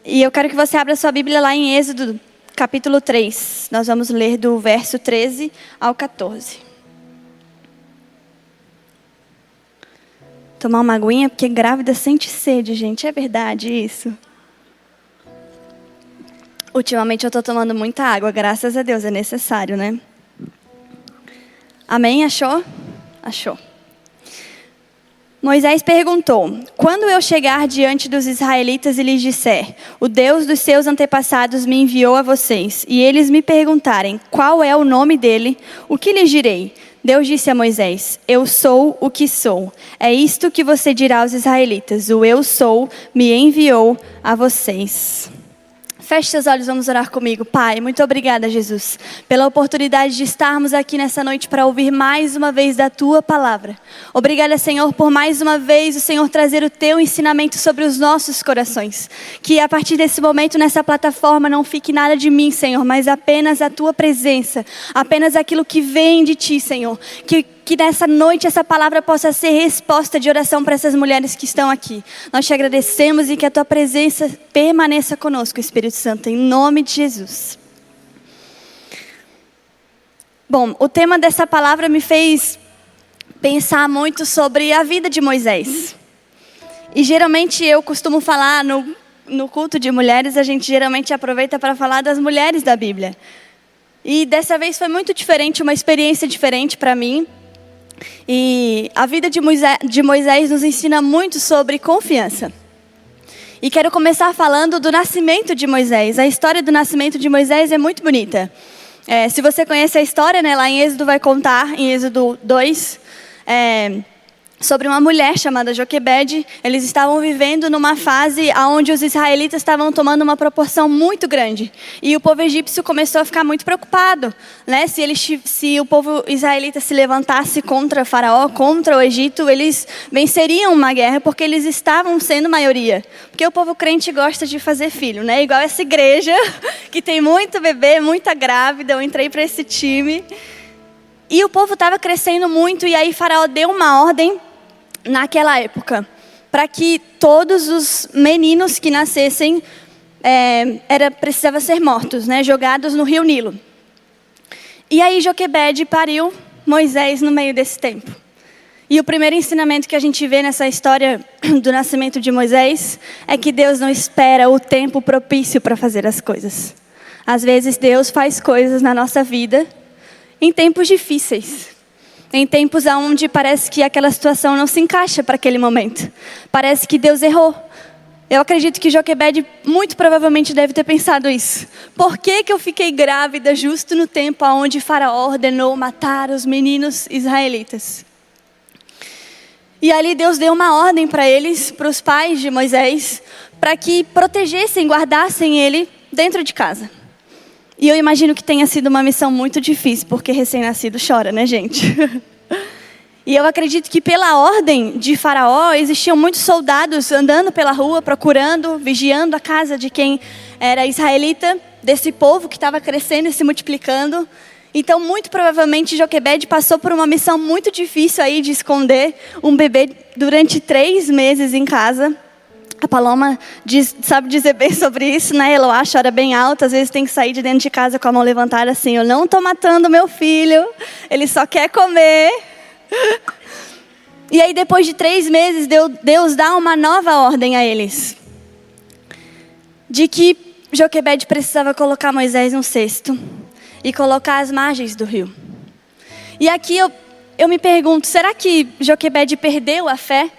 E eu quero que você abra sua Bíblia lá em Êxodo, capítulo 3. Nós vamos ler do verso 13 ao 14. Tomar uma aguinha, porque grávida sente sede, gente. É verdade isso? Ultimamente eu estou tomando muita água, graças a Deus, é necessário, né? Amém? Achou? Achou. Moisés perguntou: quando eu chegar diante dos israelitas e lhes disser, o Deus dos seus antepassados me enviou a vocês, e eles me perguntarem qual é o nome dele, o que lhes direi? Deus disse a Moisés: eu sou o que sou. É isto que você dirá aos israelitas: o eu sou me enviou a vocês. Feche seus olhos, vamos orar comigo. Pai, muito obrigada, Jesus, pela oportunidade de estarmos aqui nessa noite para ouvir mais uma vez da Tua palavra. Obrigada, Senhor, por mais uma vez o Senhor trazer o Teu ensinamento sobre os nossos corações. Que a partir desse momento, nessa plataforma, não fique nada de mim, Senhor, mas apenas a Tua presença, apenas aquilo que vem de Ti, Senhor. Que nessa noite essa palavra possa ser resposta de oração para essas mulheres que estão aqui. Nós te agradecemos e que a Tua presença permaneça conosco, Espírito Santo, em nome de Jesus. Bom, o tema dessa palavra me fez pensar muito sobre a vida de Moisés. E geralmente eu costumo falar no culto de mulheres, a gente geralmente aproveita para falar das mulheres da Bíblia. E dessa vez foi muito diferente, uma experiência diferente para mim. E a vida de Moisés nos ensina muito sobre confiança. E quero começar falando do nascimento de Moisés. A história do nascimento de Moisés é muito bonita. Se você conhece a história, né, lá em Êxodo vai contar, em Êxodo 2, sobre uma mulher chamada Joquebede. Eles estavam vivendo numa fase onde os israelitas estavam tomando uma proporção muito grande. E o povo egípcio começou a ficar muito preocupado, né? Se o povo israelita se levantasse contra Faraó, contra o Egito, eles venceriam uma guerra, porque eles estavam sendo maioria. Porque o povo crente gosta de fazer filho, né? Igual essa igreja, que tem muito bebê, muita grávida. Eu entrei para esse time. E o povo estava crescendo muito, e aí Faraó deu uma ordem naquela época, para que todos os meninos que nascessem precisavam ser mortos, né, jogados no rio Nilo. E aí Joquebede pariu Moisés no meio desse tempo. E o primeiro ensinamento que a gente vê nessa história do nascimento de Moisés é que Deus não espera o tempo propício para fazer as coisas. Às vezes Deus faz coisas na nossa vida em tempos difíceis. Em tempos onde parece que aquela situação não se encaixa para aquele momento. Parece que Deus errou. Eu acredito que Joquebede muito provavelmente deve ter pensado isso. Por que eu fiquei grávida justo no tempo onde Faraó ordenou matar os meninos israelitas? E ali Deus deu uma ordem para eles, para os pais de Moisés, para que protegessem, guardassem ele dentro de casa. E eu imagino que tenha sido uma missão muito difícil, porque recém-nascido chora, né, gente? E eu acredito que pela ordem de Faraó, existiam muitos soldados andando pela rua, procurando, vigiando a casa de quem era israelita, desse povo que estava crescendo e se multiplicando. Então, muito provavelmente, Joquebede passou por uma missão muito difícil aí de esconder um bebê durante 3 meses em casa. A Paloma sabe dizer bem sobre isso, né? Eloá chora bem alto, às vezes tem que sair de dentro de casa com a mão levantada assim: eu não estou matando meu filho, ele só quer comer. E aí depois de 3 meses, Deus dá uma nova ordem a eles. De que Joquebede precisava colocar Moisés num cesto e colocar às margens do rio. E aqui eu me pergunto, será que Joquebede perdeu a fé?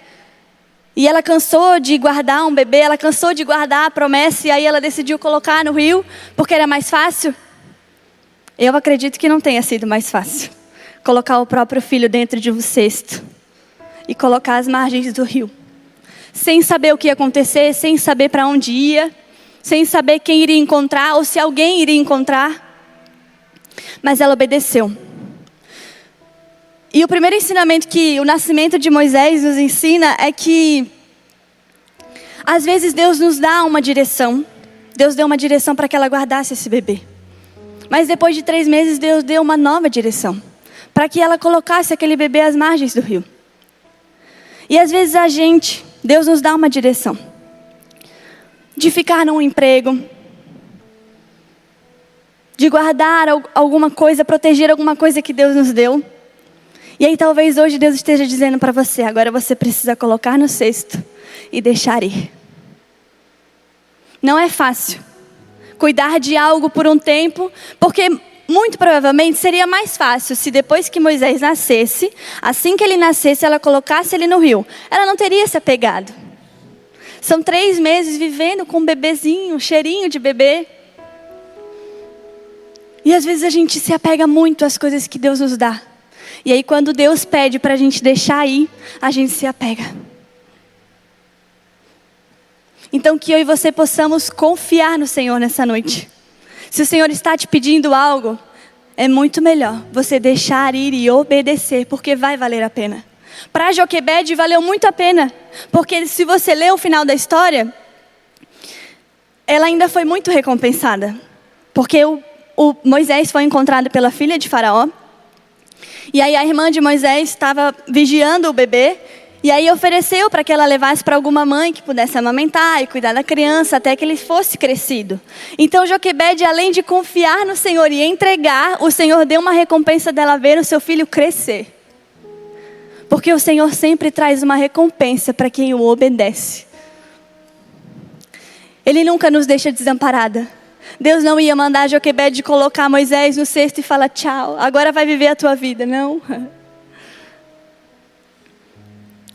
E ela cansou de guardar um bebê, ela cansou de guardar a promessa, e aí ela decidiu colocar no rio, porque era mais fácil? Eu acredito que não tenha sido mais fácil. Colocar o próprio filho dentro de um cesto e colocar as margens do rio. Sem saber o que ia acontecer, sem saber para onde ia, sem saber quem iria encontrar, ou se alguém iria encontrar. Mas ela obedeceu. E o primeiro ensinamento que o nascimento de Moisés nos ensina é que, às vezes, Deus nos dá uma direção. Deus deu uma direção para que ela guardasse esse bebê. Mas depois de 3 meses, Deus deu uma nova direção, para que ela colocasse aquele bebê às margens do rio. E às vezes Deus nos dá uma direção. de ficar num emprego, de guardar alguma coisa, proteger alguma coisa que Deus nos deu. E aí talvez hoje Deus esteja dizendo para você, agora você precisa colocar no cesto e deixar ir. Não é fácil cuidar de algo por um tempo, porque muito provavelmente seria mais fácil se depois que Moisés nascesse, assim que ele nascesse, ela colocasse ele no rio. Ela não teria se apegado. São 3 meses vivendo com um bebezinho, um cheirinho de bebê. E às vezes a gente se apega muito às coisas que Deus nos dá. E aí quando Deus pede para a gente deixar ir, a gente se apega. Então que eu e você possamos confiar no Senhor nessa noite. Se o Senhor está te pedindo algo, é muito melhor você deixar ir e obedecer, porque vai valer a pena. Para Joquebede valeu muito a pena, porque se você ler o final da história, ela ainda foi muito recompensada. Porque o Moisés foi encontrado pela filha de Faraó, e aí a irmã de Moisés estava vigiando o bebê, e aí ofereceu para que ela levasse para alguma mãe que pudesse amamentar e cuidar da criança até que ele fosse crescido. Então Joquebede, além de confiar no Senhor e entregar, o Senhor deu uma recompensa dela ver o seu filho crescer. Porque o Senhor sempre traz uma recompensa para quem o obedece. Ele nunca nos deixa desamparada. Deus não ia mandar Joquebede colocar Moisés no cesto e falar tchau, agora vai viver a tua vida, não.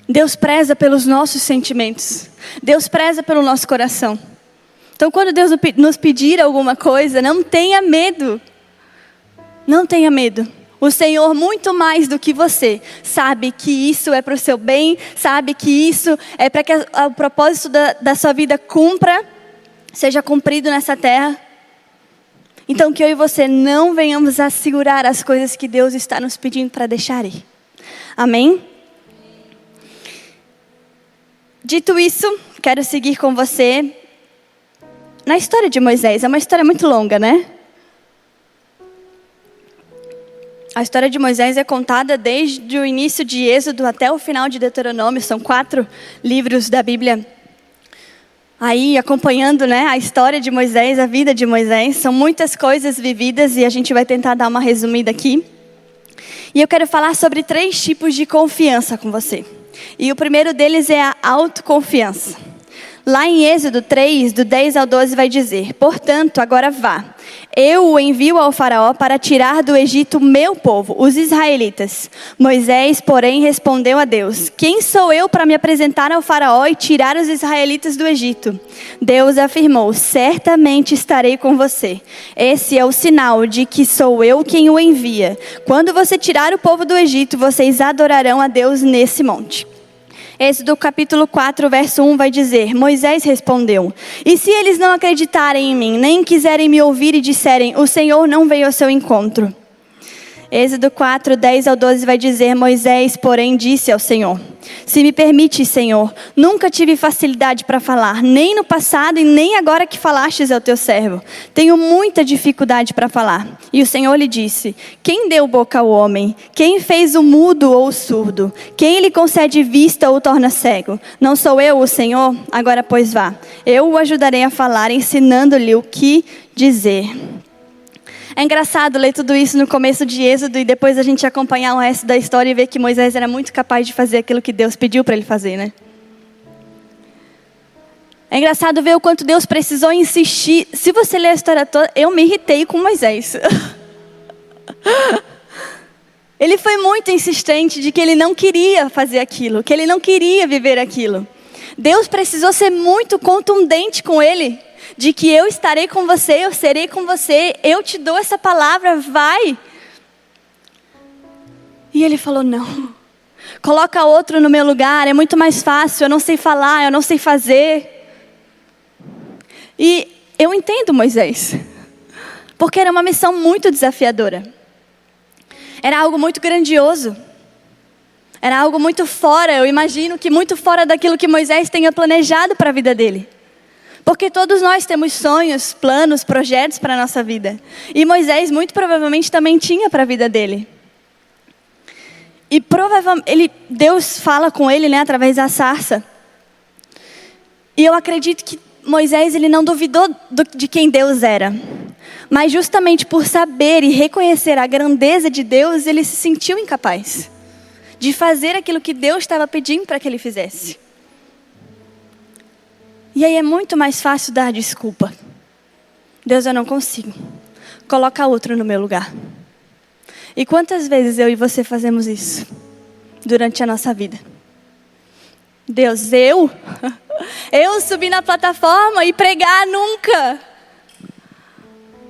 Deus preza pelos nossos sentimentos. Deus preza pelo nosso coração. Então quando Deus nos pedir alguma coisa, não tenha medo. Não tenha medo. O Senhor, muito mais do que você, sabe que isso é para o seu bem, sabe que isso é para que o propósito da sua vida seja cumprido nessa terra. Então que eu e você não venhamos a segurar as coisas que Deus está nos pedindo para deixar ir. Amém? Dito isso, quero seguir com você na história de Moisés. É uma história muito longa, né? A história de Moisés é contada desde o início de Êxodo até o final de Deuteronômio. São 4 livros da Bíblia. Aí acompanhando, né, a história de Moisés, a vida de Moisés. São muitas coisas vividas e a gente vai tentar dar uma resumida aqui. E eu quero falar sobre 3 tipos de confiança com você. E o primeiro deles é a autoconfiança. Lá em Êxodo 3, do 10 ao 12 vai dizer: portanto, agora vá. Eu o envio ao faraó para tirar do Egito o meu povo, os israelitas. Moisés, porém, respondeu a Deus: quem sou eu para me apresentar ao faraó e tirar os israelitas do Egito? Deus afirmou: certamente estarei com você. Esse é o sinal de que sou eu quem o envia. Quando você tirar o povo do Egito, vocês adorarão a Deus nesse monte. Êxodo capítulo 4, verso 1 vai dizer: Moisés respondeu: e se eles não acreditarem em mim, nem quiserem me ouvir e disserem, o Senhor não veio ao seu encontro? Êxodo 4, 10 ao 12 vai dizer: Moisés, porém, disse ao Senhor: se me permite, Senhor, nunca tive facilidade para falar, nem no passado e nem agora que falastes ao teu servo. Tenho muita dificuldade para falar. E o Senhor lhe disse: quem deu boca ao homem? Quem fez o mudo ou o surdo? Quem lhe concede vista ou o torna cego? Não sou eu o Senhor? Agora, pois vá. Eu o ajudarei a falar, ensinando-lhe o que dizer. É engraçado ler tudo isso no começo de Êxodo e depois a gente acompanhar o resto da história e ver que Moisés era muito capaz de fazer aquilo que Deus pediu para ele fazer, né? É engraçado ver o quanto Deus precisou insistir. Se você ler a história toda, eu me irritei com Moisés. Ele foi muito insistente de que ele não queria fazer aquilo, que ele não queria viver aquilo. Deus precisou ser muito contundente com ele. De que eu estarei com você, eu serei com você, eu te dou essa palavra, vai. E ele falou: não, coloca outro no meu lugar, é muito mais fácil, eu não sei falar, eu não sei fazer. E eu entendo Moisés, porque era uma missão muito desafiadora. Era algo muito grandioso. Era algo muito fora, eu imagino que muito fora daquilo que Moisés tenha planejado para a vida dele. Porque todos nós temos sonhos, planos, projetos para a nossa vida. E Moisés muito provavelmente também tinha para a vida dele. E provavelmente Deus fala com ele, né, através da sarça. E eu acredito que Moisés, ele não duvidou de quem Deus era. Mas justamente por saber e reconhecer a grandeza de Deus, ele se sentiu incapaz de fazer aquilo que Deus estava pedindo para que ele fizesse. E aí é muito mais fácil dar desculpa. Deus, eu não consigo. Coloca outro no meu lugar. E quantas vezes eu e você fazemos isso durante a nossa vida? Deus, eu subir na plataforma e pregar nunca.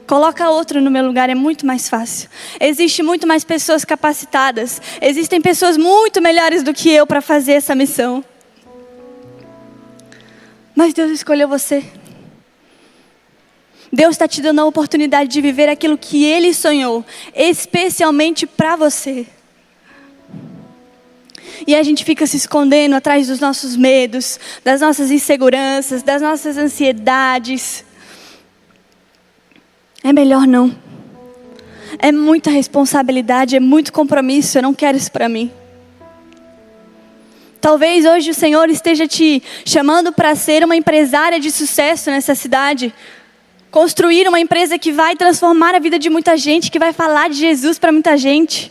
Coloca outro no meu lugar, é muito mais fácil. Existem muito mais pessoas capacitadas. Existem pessoas muito melhores do que eu para fazer essa missão. Mas Deus escolheu você. Deus está te dando a oportunidade de viver aquilo que Ele sonhou, especialmente para você. E a gente fica se escondendo atrás dos nossos medos, das nossas inseguranças, das nossas ansiedades. É melhor não. É muita responsabilidade, é muito compromisso, eu não quero isso para mim. Talvez hoje o Senhor esteja te chamando para ser uma empresária de sucesso nessa cidade. Construir uma empresa que vai transformar a vida de muita gente, que vai falar de Jesus para muita gente.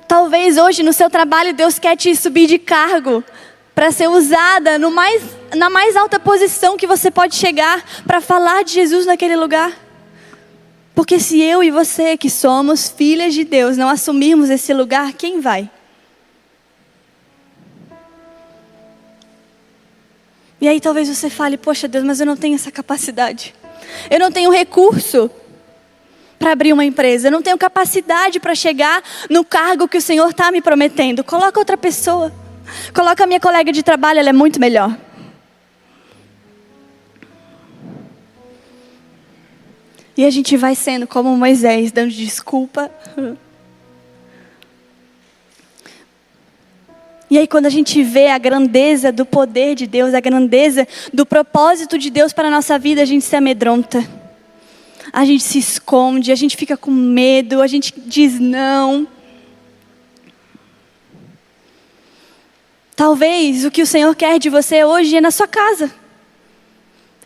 Talvez hoje no seu trabalho Deus quer te subir de cargo para ser usada na mais alta posição que você pode chegar para falar de Jesus naquele lugar. Porque se eu e você que somos filhas de Deus não assumirmos esse lugar, quem vai? E aí talvez você fale, poxa Deus, mas eu não tenho essa capacidade. Eu não tenho recurso para abrir uma empresa. Eu não tenho capacidade para chegar no cargo que o Senhor está me prometendo. Coloca outra pessoa. Coloca a minha colega de trabalho, ela é muito melhor. E a gente vai sendo como Moisés, dando desculpa. E aí quando a gente vê a grandeza do poder de Deus, a grandeza do propósito de Deus para a nossa vida, a gente se amedronta. A gente se esconde, a gente fica com medo, a gente diz não. Talvez o que o Senhor quer de você hoje é na sua casa.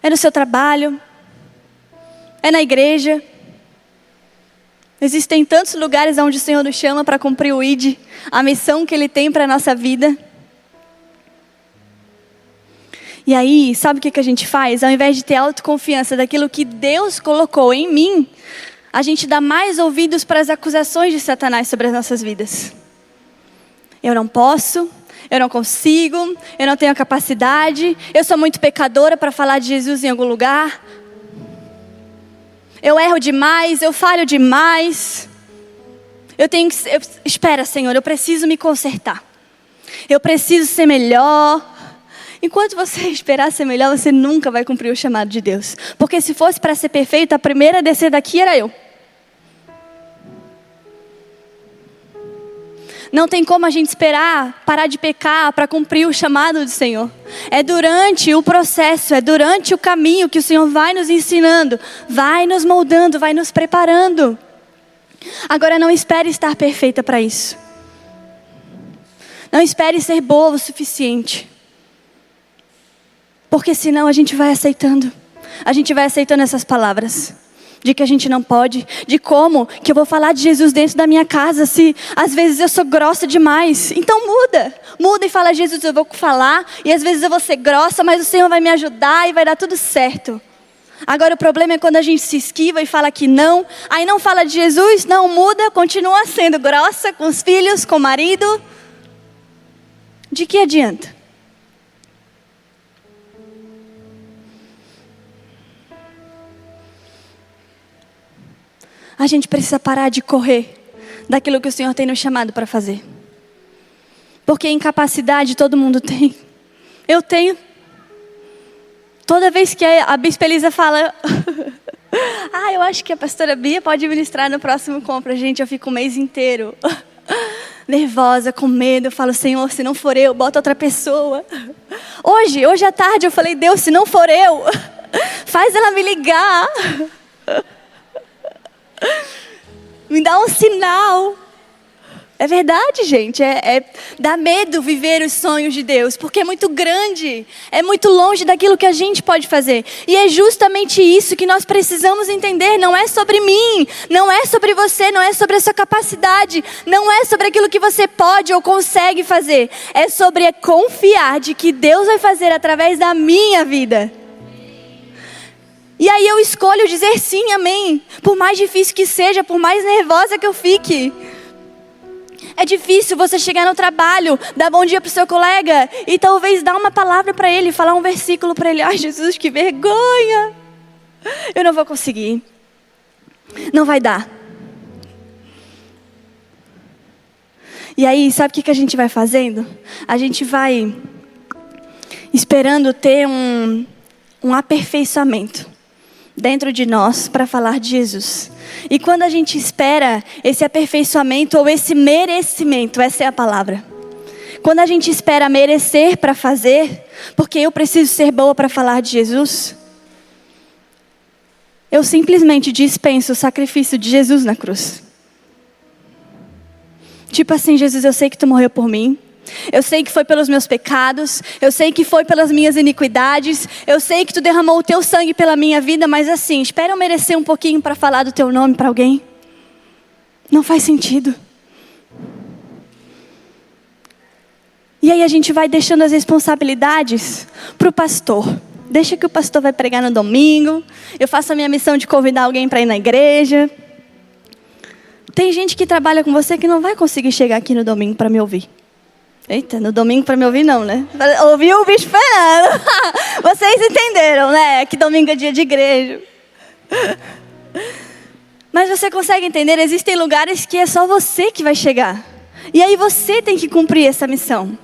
É no seu trabalho. É na igreja. Existem tantos lugares onde o Senhor nos chama para cumprir o ID, a missão que Ele tem para a nossa vida. E aí, sabe o que a gente faz? Ao invés de ter autoconfiança daquilo que Deus colocou em mim, a gente dá mais ouvidos para as acusações de Satanás sobre as nossas vidas. Eu não posso, eu não consigo, eu não tenho a capacidade, eu sou muito pecadora para falar de Jesus em algum lugar. Eu erro demais, eu falho demais. Espera, Senhor, eu preciso me consertar. Eu preciso ser melhor. Enquanto você esperar ser melhor, você nunca vai cumprir o chamado de Deus. Porque se fosse para ser perfeito, a primeira a descer daqui era eu. Não tem como a gente esperar parar de pecar para cumprir o chamado do Senhor. É durante o processo, é durante o caminho que o Senhor vai nos ensinando, vai nos moldando, vai nos preparando. Agora não espere estar perfeita para isso. Não espere ser boa o suficiente. Porque senão a gente vai aceitando. A gente vai aceitando essas palavras. De que a gente não pode, de como que eu vou falar de Jesus dentro da minha casa, se às vezes eu sou grossa demais. Então muda e fala, Jesus, eu vou falar, e às vezes eu vou ser grossa, mas o Senhor vai me ajudar e vai dar tudo certo. Agora o problema é quando a gente se esquiva e fala que não, aí não fala de Jesus, não muda, continua sendo grossa com os filhos, com o marido. De que adianta? A gente precisa parar de correr daquilo que o Senhor tem nos chamado para fazer. Porque incapacidade todo mundo tem. Eu tenho. Toda vez que a Bispa Elisa fala, eu acho que a pastora Bia pode ministrar no próximo compra. Gente, eu fico o mês inteiro nervosa, com medo. Eu falo, Senhor, se não for eu, bota outra pessoa. Hoje à tarde eu falei, Deus, se não for eu, faz ela me ligar. Me dá um sinal. É verdade, gente. Dá medo viver os sonhos de Deus, porque é muito grande, é muito longe daquilo que a gente pode fazer. E é justamente isso que nós precisamos entender. Não é sobre mim, não é sobre você, não é sobre a sua capacidade, não é sobre aquilo que você pode ou consegue fazer. É sobre confiar de que Deus vai fazer através da minha vida. E aí eu escolho dizer sim, amém. Por mais difícil que seja, por mais nervosa que eu fique. É difícil você chegar no trabalho, dar bom dia para o seu colega e talvez dar uma palavra para ele, falar um versículo para ele. Ai, Jesus, que vergonha! Eu não vou conseguir. Não vai dar. E aí, sabe o que a gente vai fazendo? A gente vai esperando ter um aperfeiçoamento dentro de nós para falar de Jesus. E quando a gente espera esse aperfeiçoamento ou esse merecimento, essa é a palavra. Quando a gente espera merecer para fazer, porque eu preciso ser boa para falar de Jesus, eu simplesmente dispenso o sacrifício de Jesus na cruz. Tipo assim, Jesus, eu sei que tu morreu por mim. Eu sei que foi pelos meus pecados, eu sei que foi pelas minhas iniquidades, eu sei que tu derramou o teu sangue pela minha vida, mas assim, espera eu merecer um pouquinho para falar do teu nome para alguém. Não faz sentido. E aí a gente vai deixando as responsabilidades para o pastor. Deixa que o pastor vai pregar no domingo, eu faço a minha missão de convidar alguém para ir na igreja. Tem gente que trabalha com você que não vai conseguir chegar aqui no domingo para me ouvir. Eita, no domingo para me ouvir não, né? Ouviu o bicho esperando. Vocês entenderam, né? Que domingo é dia de igreja. Mas você consegue entender? Existem lugares que é só você que vai chegar. E aí você tem que cumprir essa missão.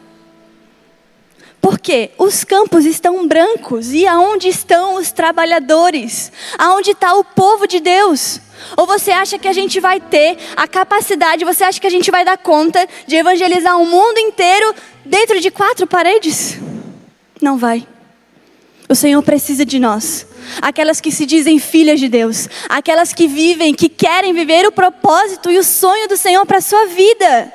Por quê? Os campos estão brancos. E aonde estão os trabalhadores? Aonde está o povo de Deus? Ou você acha que a gente vai ter a capacidade, você acha que a gente vai dar conta de evangelizar o mundo inteiro dentro de 4 paredes? Não vai. O Senhor precisa de nós. Aquelas que se dizem filhas de Deus. Aquelas que vivem, que querem viver o propósito e o sonho do Senhor para a sua vida.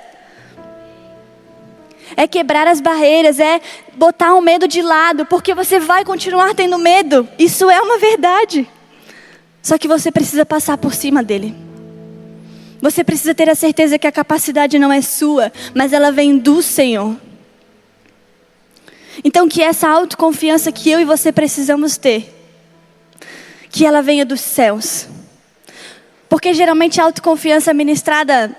É quebrar as barreiras, é botar o medo de lado, porque você vai continuar tendo medo. Isso é uma verdade. Só que você precisa passar por cima dele. Você precisa ter a certeza que a capacidade não é sua, mas ela vem do Senhor. Então que essa autoconfiança que eu e você precisamos ter, que ela venha dos céus. Porque geralmente a autoconfiança é ministrada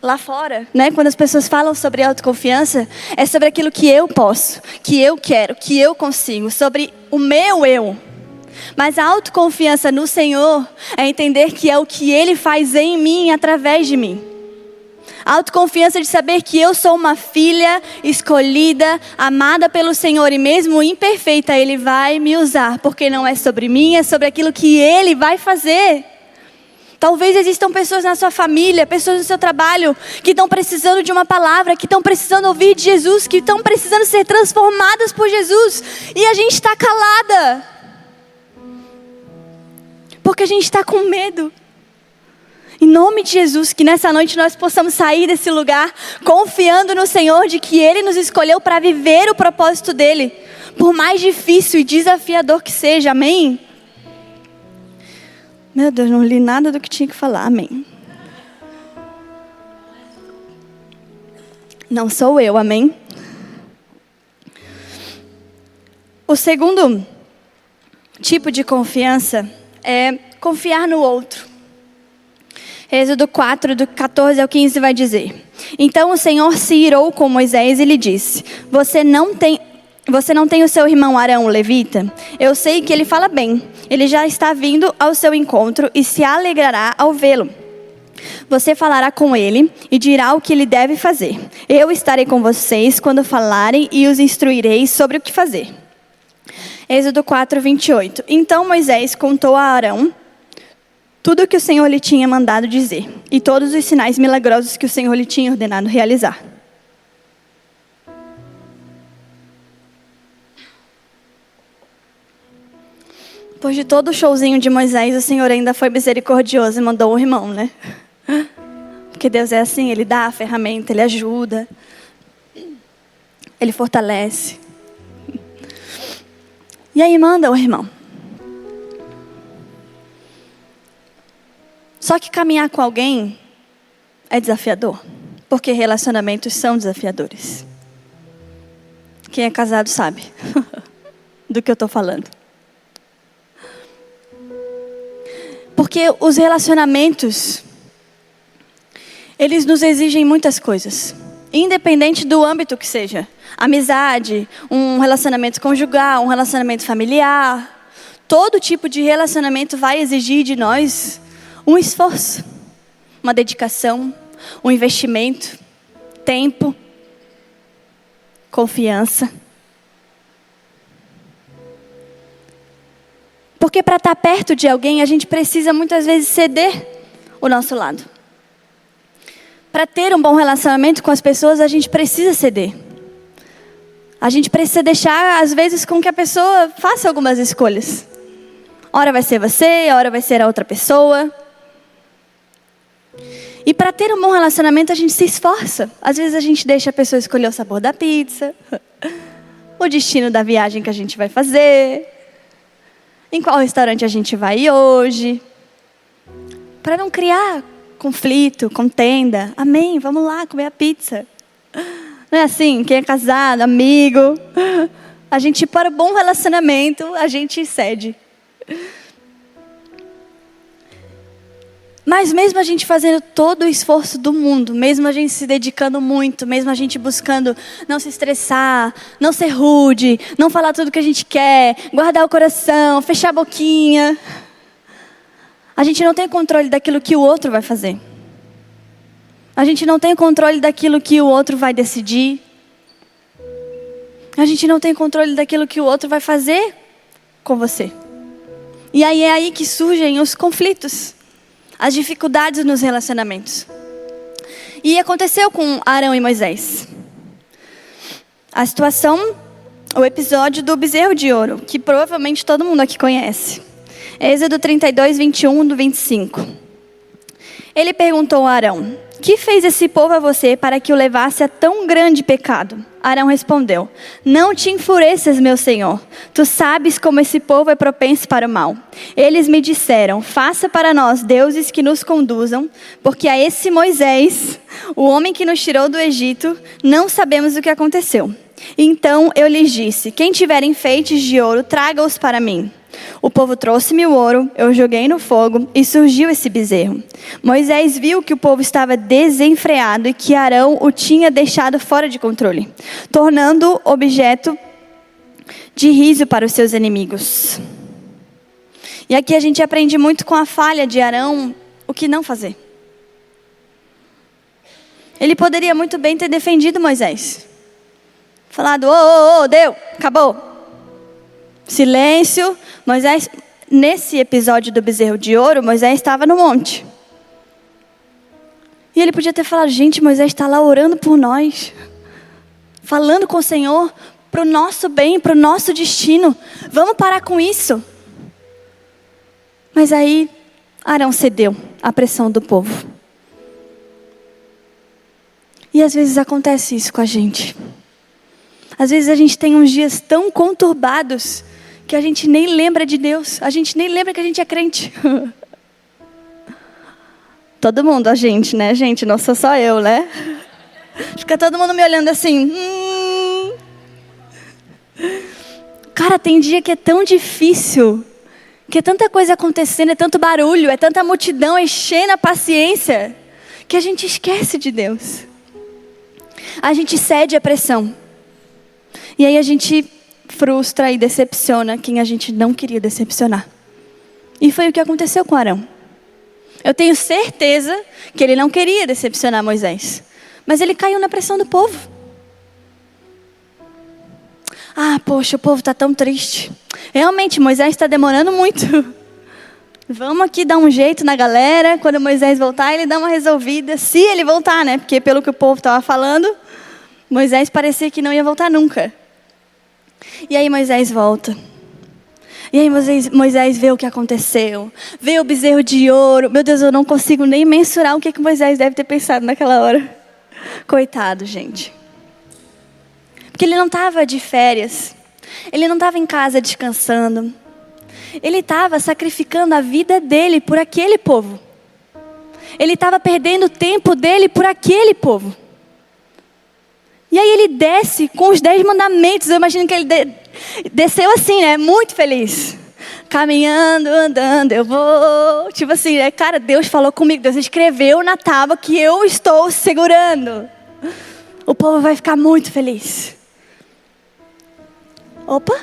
lá fora, né? Quando as pessoas falam sobre autoconfiança, é sobre aquilo que eu posso, que eu quero, que eu consigo, sobre o meu eu. Mas a autoconfiança no Senhor é entender que é o que Ele faz em mim, através de mim. A autoconfiança de saber que eu sou uma filha escolhida, amada pelo Senhor e mesmo imperfeita, Ele vai me usar, porque não é sobre mim, é sobre aquilo que Ele vai fazer. Talvez existam pessoas na sua família, pessoas no seu trabalho, que estão precisando de uma palavra, que estão precisando ouvir de Jesus, que estão precisando ser transformadas por Jesus, e a gente está calada. Porque a gente está com medo. Em nome de Jesus, que nessa noite nós possamos sair desse lugar confiando no Senhor de que Ele nos escolheu para viver o propósito dEle. Por mais difícil e desafiador que seja, amém? Meu Deus, não li nada do que tinha que falar, amém. Não sou eu, amém? O segundo tipo de confiança é confiar no outro. Êxodo 4, do 14 ao 15 vai dizer: Então o Senhor se irou com Moisés e lhe disse: Você não tem o seu irmão Arão, o levita? Eu sei que ele fala bem. Ele já está vindo ao seu encontro e se alegrará ao vê-lo. Você falará com ele e dirá o que ele deve fazer. Eu estarei com vocês quando falarem e os instruirei sobre o que fazer. Êxodo 4, 28. Então Moisés contou a Arão tudo o que o Senhor lhe tinha mandado dizer e todos os sinais milagrosos que o Senhor lhe tinha ordenado realizar. Depois de todo o showzinho de Moisés, o Senhor ainda foi misericordioso e mandou um irmão, né? Porque Deus é assim, Ele dá a ferramenta, Ele ajuda, Ele fortalece. E aí manda o irmão. Só que caminhar com alguém é desafiador, porque relacionamentos são desafiadores. Quem é casado sabe do que eu estou falando. Porque os relacionamentos, eles nos exigem muitas coisas, independente do âmbito que seja. Amizade, um relacionamento conjugal, um relacionamento familiar. Todo tipo de relacionamento vai exigir de nós um esforço, uma dedicação, um investimento, tempo, confiança. Porque para estar perto de alguém, a gente precisa muitas vezes ceder o nosso lado. Para ter um bom relacionamento com as pessoas, a gente precisa ceder. A gente precisa deixar, às vezes, com que a pessoa faça algumas escolhas. Ora vai ser você, ora vai ser a outra pessoa. E para ter um bom relacionamento, a gente se esforça. Às vezes a gente deixa a pessoa escolher o sabor da pizza, o destino da viagem que a gente vai fazer, em qual restaurante a gente vai hoje. Para não criar conflito, contenda. Amém, vamos lá comer a pizza. Não é assim? Quem é casado, amigo. A gente, para o bom relacionamento, a gente cede. Mas mesmo a gente fazendo todo o esforço do mundo, mesmo a gente se dedicando muito, mesmo a gente buscando não se estressar, não ser rude, não falar tudo que a gente quer, guardar o coração, fechar a boquinha, a gente não tem controle daquilo que o outro vai fazer. A gente não tem controle daquilo que o outro vai decidir. A gente não tem controle daquilo que o outro vai fazer com você. E aí é aí que surgem os conflitos, as dificuldades nos relacionamentos. E aconteceu com Arão e Moisés. A situação, o episódio do bezerro de ouro, que provavelmente todo mundo aqui conhece. Êxodo 32, 21 do 25. Ele perguntou a Arão: que fez esse povo a você para que o levasse a tão grande pecado? Arão respondeu: não te enfureças, meu senhor. Tu sabes como esse povo é propenso para o mal. Eles me disseram: faça para nós deuses que nos conduzam, porque a esse Moisés, o homem que nos tirou do Egito, não sabemos o que aconteceu. Então eu lhes disse: quem tiver enfeites de ouro, traga-os para mim. O povo trouxe-me o ouro, eu joguei no fogo e surgiu esse bezerro. Moisés viu que o povo estava desenfreado e que Arão o tinha deixado fora de controle, tornando objeto de riso para os seus inimigos. E aqui a gente aprende muito com a falha de Arão, o que não fazer. Ele poderia muito bem ter defendido Moisés. Falado: deu, acabou. Silêncio. Moisés, nesse episódio do bezerro de ouro, Moisés estava no monte. E ele podia ter falado: gente, Moisés está lá orando por nós, falando com o Senhor, para o nosso bem, para o nosso destino. Vamos parar com isso. Mas aí, Arão cedeu à pressão do povo. E às vezes acontece isso com a gente. Às vezes a gente tem uns dias tão conturbados que a gente nem lembra de Deus. A gente nem lembra que a gente é crente. Todo mundo, a gente, né, gente? Não sou só eu, né? Fica todo mundo me olhando assim. Cara, tem dia que é tão difícil, que é tanta coisa acontecendo, é tanto barulho, é tanta multidão enchendo a paciência, que a gente esquece de Deus. A gente cede à pressão. E aí a gente frustra e decepciona quem a gente não queria decepcionar. E foi o que aconteceu com Arão. Eu tenho certeza que ele não queria decepcionar Moisés, mas ele caiu na pressão do povo. Ah, poxa, o povo está tão triste. Realmente, Moisés está demorando muito. Vamos aqui dar um jeito na galera. Quando Moisés voltar, ele dá uma resolvida. Se ele voltar, né? Porque pelo que o povo estava falando, Moisés parecia que não ia voltar nunca. E aí Moisés volta. E aí Moisés vê o que aconteceu. Vê o bezerro de ouro. Meu Deus, eu não consigo nem mensurar o que Moisés deve ter pensado naquela hora. Coitado, gente. Porque ele não estava de férias. Ele não estava em casa descansando. Ele estava sacrificando a vida dele por aquele povo. Ele estava perdendo o tempo dele por aquele povo. E aí ele desce com os 10 mandamentos. Eu imagino que ele desceu assim, né? Muito feliz. Caminhando, andando, eu vou. Tipo assim, né? Cara, Deus falou comigo. Deus escreveu na tábua que eu estou segurando. O povo vai ficar muito feliz. Opa!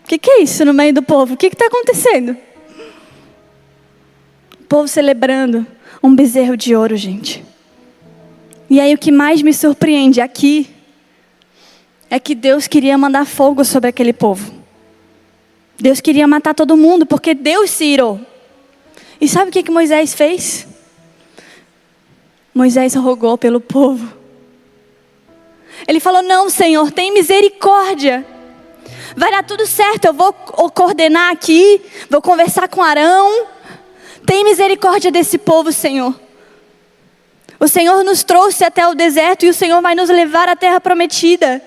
O que é isso no meio do povo? O que está acontecendo? O povo celebrando um bezerro de ouro, gente. E aí o que mais me surpreende aqui é que Deus queria mandar fogo sobre aquele povo. Deus queria matar todo mundo porque Deus se irou. E sabe o que Moisés fez? Moisés rogou pelo povo. Ele falou: não, Senhor, tem misericórdia. Vai dar tudo certo, eu vou coordenar aqui, vou conversar com Arão. Tem misericórdia desse povo, Senhor. O Senhor nos trouxe até o deserto e o Senhor vai nos levar à terra prometida.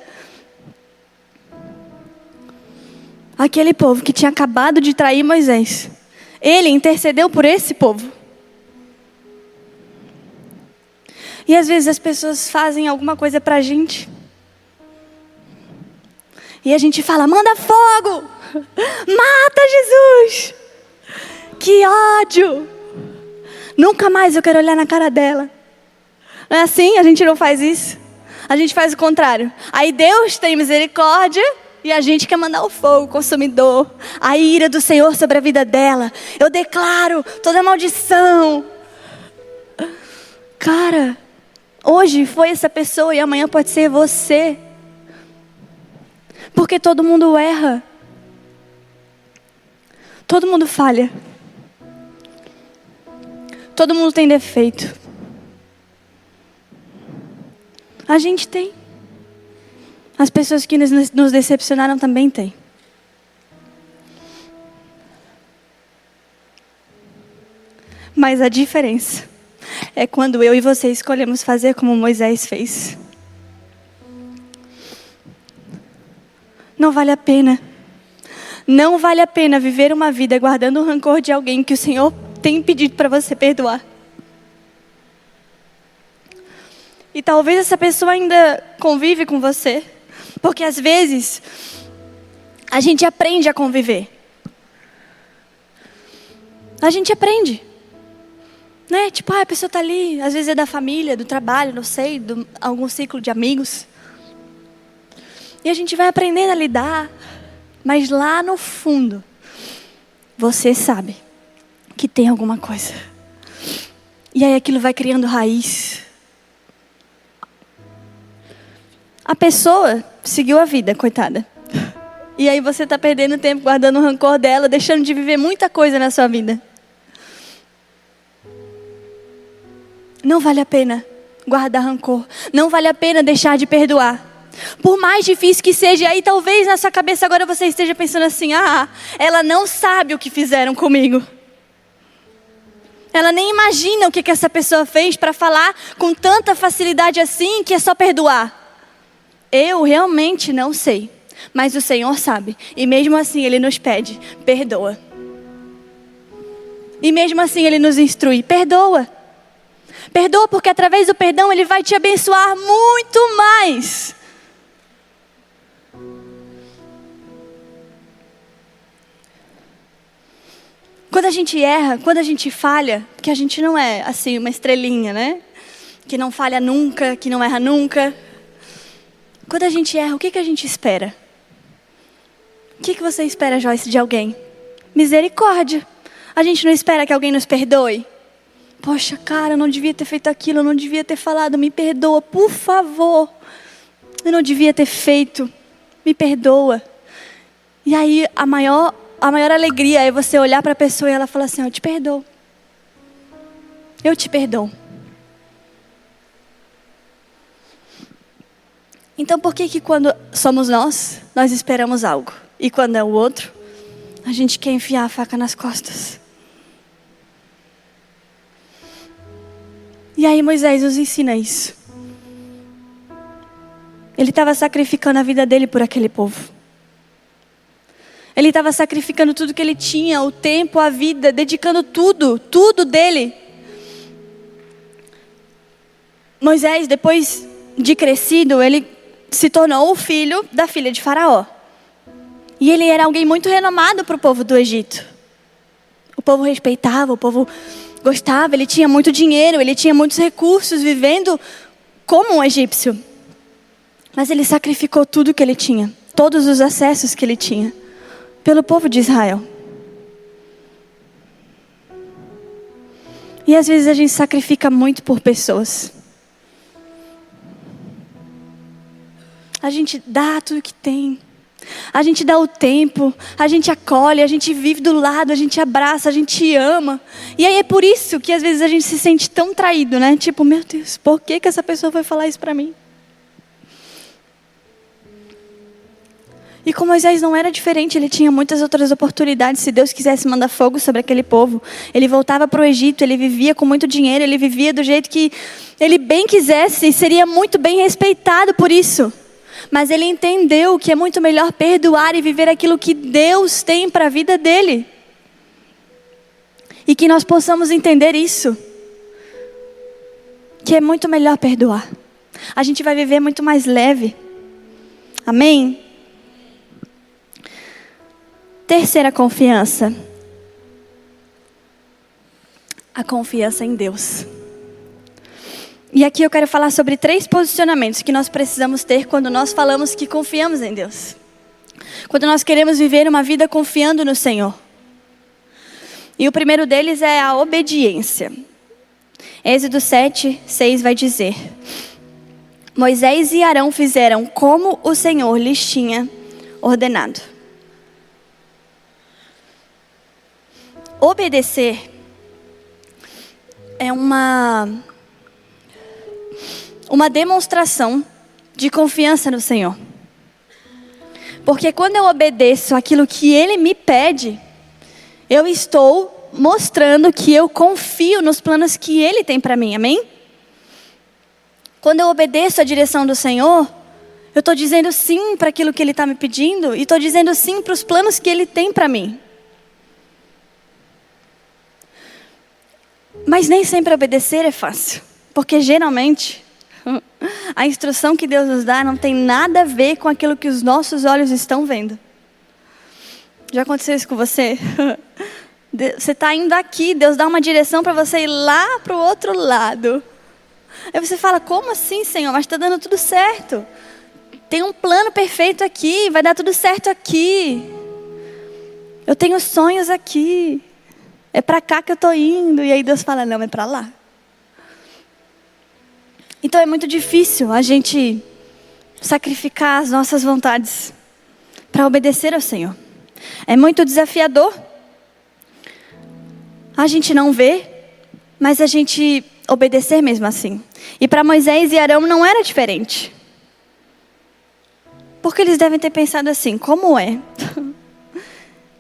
Aquele povo que tinha acabado de trair Moisés, ele intercedeu por esse povo. E às vezes as pessoas fazem alguma coisa pra gente. E a gente fala: manda fogo! Mata Jesus! Que ódio! Nunca mais eu quero olhar na cara dela. Não é assim? A gente não faz isso. A gente faz o contrário. Aí Deus tem misericórdia e a gente quer mandar o fogo consumidor. A ira do Senhor sobre a vida dela. Eu declaro toda maldição. Cara, hoje foi essa pessoa e amanhã pode ser você. Porque todo mundo erra. Todo mundo falha. Todo mundo tem defeito. A gente tem. As pessoas que nos decepcionaram também têm. Mas a diferença é quando eu e você escolhemos fazer como Moisés fez. Não vale a pena. Não vale a pena viver uma vida guardando o rancor de alguém que o Senhor tem pedido para você perdoar. E talvez essa pessoa ainda convive com você. Porque às vezes a gente aprende a conviver. A gente aprende. Né? Tipo, a pessoa está ali, às vezes é da família, do trabalho, não sei, de algum ciclo de amigos. E a gente vai aprendendo a lidar. Mas lá no fundo, você sabe que tem alguma coisa. E aí aquilo vai criando raiz. A pessoa seguiu a vida, coitada. E aí você está perdendo tempo guardando o rancor dela, deixando de viver muita coisa na sua vida. Não vale a pena guardar rancor. Não vale a pena deixar de perdoar. Por mais difícil que seja, aí talvez na sua cabeça agora você esteja pensando assim: ah, ela não sabe o que fizeram comigo. Ela nem imagina o que essa pessoa fez para falar com tanta facilidade assim que é só perdoar. Eu realmente não sei, mas o Senhor sabe. E mesmo assim Ele nos pede: perdoa. E mesmo assim Ele nos instrui: perdoa. Perdoa, porque através do perdão Ele vai te abençoar muito mais. Quando a gente erra, quando a gente falha, porque a gente não é assim uma estrelinha, né? Que não falha nunca, que não erra nunca. Quando a gente erra, o que a gente espera? O que você espera, Joyce, de alguém? Misericórdia. A gente não espera que alguém nos perdoe. Poxa, cara, eu não devia ter feito aquilo, eu não devia ter falado, me perdoa, por favor. Eu não devia ter feito, me perdoa. E aí a maior alegria é você olhar para a pessoa e ela falar assim: eu te perdoo. Eu te perdoo. Então por que quando somos nós esperamos algo? E quando é o outro, a gente quer enfiar a faca nas costas. E aí Moisés nos ensina isso. Ele estava sacrificando a vida dele por aquele povo. Ele estava sacrificando tudo que ele tinha, o tempo, a vida, dedicando tudo dele. Moisés, depois de crescido, ele se tornou o filho da filha de Faraó. E ele era alguém muito renomado para o povo do Egito. O povo respeitava, o povo gostava, ele tinha muito dinheiro, ele tinha muitos recursos, vivendo como um egípcio. Mas ele sacrificou tudo que ele tinha, todos os acessos que ele tinha, pelo povo de Israel. E às vezes a gente sacrifica muito por pessoas. A gente dá tudo que tem. A gente dá o tempo, a gente acolhe, a gente vive do lado, a gente abraça, a gente ama. E aí é por isso que às vezes a gente se sente tão traído, né? Tipo, meu Deus, por que essa pessoa foi falar isso pra mim? E com Moisés não era diferente, ele tinha muitas outras oportunidades. Se Deus quisesse mandar fogo sobre aquele povo, ele voltava para o Egito, ele vivia com muito dinheiro, ele vivia do jeito que ele bem quisesse e seria muito bem respeitado por isso. Mas ele entendeu que é muito melhor perdoar e viver aquilo que Deus tem para a vida dele. E que nós possamos entender isso. Que é muito melhor perdoar. A gente vai viver muito mais leve. Amém? Terceira confiança. A confiança em Deus. E aqui eu quero falar sobre 3 posicionamentos que nós precisamos ter quando nós falamos que confiamos em Deus. Quando nós queremos viver uma vida confiando no Senhor. E o primeiro deles é a obediência. Êxodo 7:6 vai dizer: Moisés e Arão fizeram como o Senhor lhes tinha ordenado. Obedecer é uma demonstração de confiança no Senhor. Porque quando eu obedeço aquilo que Ele me pede, eu estou mostrando que eu confio nos planos que Ele tem para mim, amém? Quando eu obedeço a direção do Senhor, eu estou dizendo sim para aquilo que Ele está me pedindo e estou dizendo sim para os planos que Ele tem para mim. Mas nem sempre obedecer é fácil, porque geralmente a instrução que Deus nos dá não tem nada a ver com aquilo que os nossos olhos estão vendo. Já aconteceu isso com você? Você está indo aqui, Deus dá uma direção para você ir lá para o outro lado. Aí você fala, como assim, Senhor? Mas está dando tudo certo. Tem um plano perfeito aqui, vai dar tudo certo aqui. Eu tenho sonhos aqui. É para cá que eu estou indo. E aí Deus fala, não, é para lá. Então é muito difícil a gente sacrificar as nossas vontades para obedecer ao Senhor. É muito desafiador. A gente não vê, mas a gente obedecer mesmo assim. E para Moisés e Arão não era diferente. Porque eles devem ter pensado assim, como é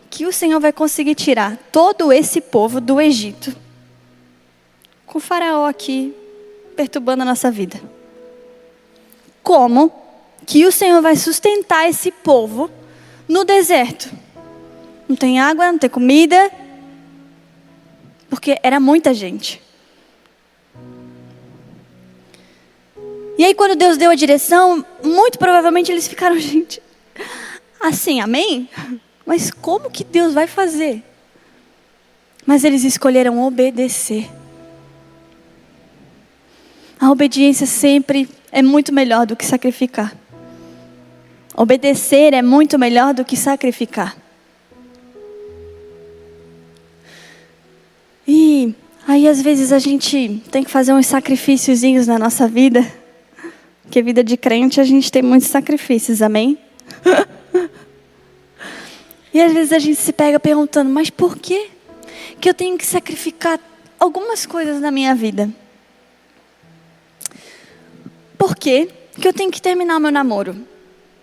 que o Senhor vai conseguir tirar todo esse povo do Egito, com o Faraó aqui, perturbando a nossa vida? Como que o Senhor vai sustentar esse povo no deserto? Não tem água, não tem comida, porque era muita gente. E aí quando Deus deu a direção, muito provavelmente eles ficaram, gente, assim, amém? Mas como que Deus vai fazer? Mas eles escolheram obedecer. A obediência sempre é muito melhor do que sacrificar. Obedecer é muito melhor do que sacrificar. E aí às vezes a gente tem que fazer uns sacrifíciozinhos na nossa vida. Porque vida de crente a gente tem muitos sacrifícios, amém? E às vezes a gente se pega perguntando, mas por que eu tenho que sacrificar algumas coisas na minha vida? Por que eu tenho que terminar o meu namoro?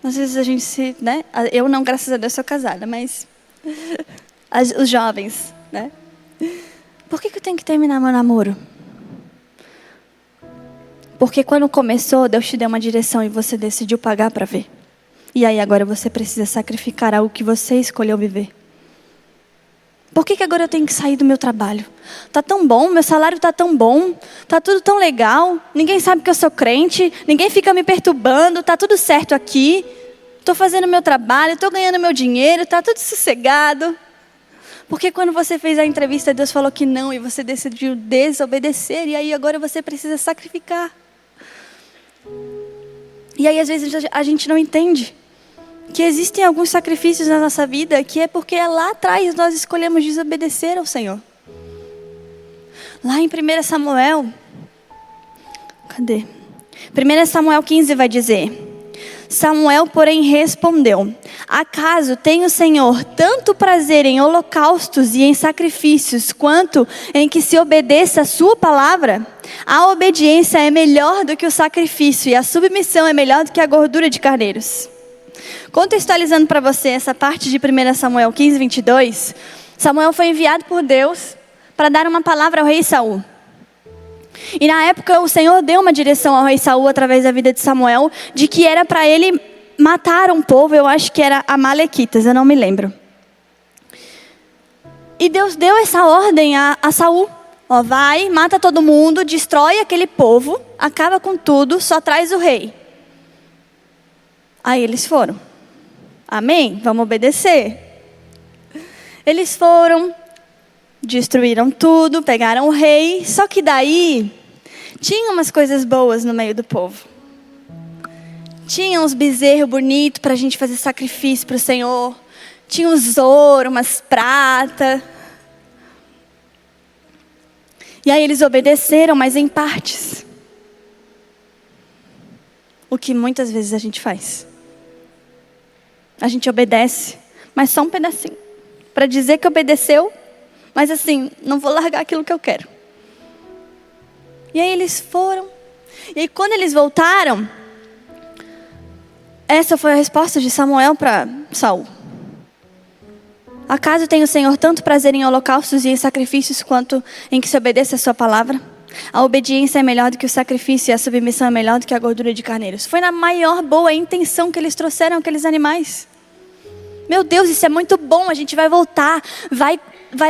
Às vezes a gente eu não, graças a Deus, sou casada, mas Os jovens, né? Por que eu tenho que terminar meu namoro? Porque quando começou, Deus te deu uma direção e você decidiu pagar para ver. E aí agora você precisa sacrificar algo que você escolheu viver. Por que agora eu tenho que sair do meu trabalho? Tá tão bom, meu salário tá tão bom, tá tudo tão legal, ninguém sabe que eu sou crente, ninguém fica me perturbando, tá tudo certo aqui. Estou fazendo meu trabalho, estou ganhando meu dinheiro, tá tudo sossegado. Porque quando você fez a entrevista, Deus falou que não e você decidiu desobedecer e aí agora você precisa sacrificar. E aí às vezes a gente não entende que existem alguns sacrifícios na nossa vida que é porque lá atrás nós escolhemos desobedecer ao Senhor. Lá em 1 Samuel, cadê? 1 Samuel 15 vai dizer: Samuel, porém, respondeu: acaso tem o Senhor tanto prazer em holocaustos e em sacrifícios, quanto em que se obedeça a sua palavra? A obediência é melhor do que o sacrifício, e a submissão é melhor do que a gordura de carneiros. Contextualizando para você essa parte de 1 Samuel 15, 22, Samuel foi enviado por Deus para dar uma palavra ao rei Saul. E na época o Senhor deu uma direção ao rei Saul através da vida de Samuel, de que era para ele matar um povo, eu acho que era amalequitas, eu não me lembro. E Deus deu essa ordem a Saul: ó, vai, mata todo mundo, destrói aquele povo, acaba com tudo, só traz o rei. Aí eles foram. Amém? Vamos obedecer. Eles foram, destruíram tudo, pegaram o rei. Só que daí, tinha umas coisas boas no meio do povo. Tinha uns bezerros bonitos para a gente fazer sacrifício para o Senhor. Tinha uns ouro, umas prata. E aí eles obedeceram, mas em partes. O que muitas vezes a gente faz. A gente obedece, mas só um pedacinho. Para dizer que obedeceu, mas assim, não vou largar aquilo que eu quero. E aí eles foram. E aí quando eles voltaram, essa foi a resposta de Samuel para Saul. Acaso tem o Senhor tanto prazer em holocaustos e em sacrifícios, quanto em que se obedeça a sua palavra? A obediência é melhor do que o sacrifício e a submissão é melhor do que a gordura de carneiros. Foi na maior boa intenção que eles trouxeram aqueles animais. Meu Deus, isso é muito bom, a gente vai voltar, vai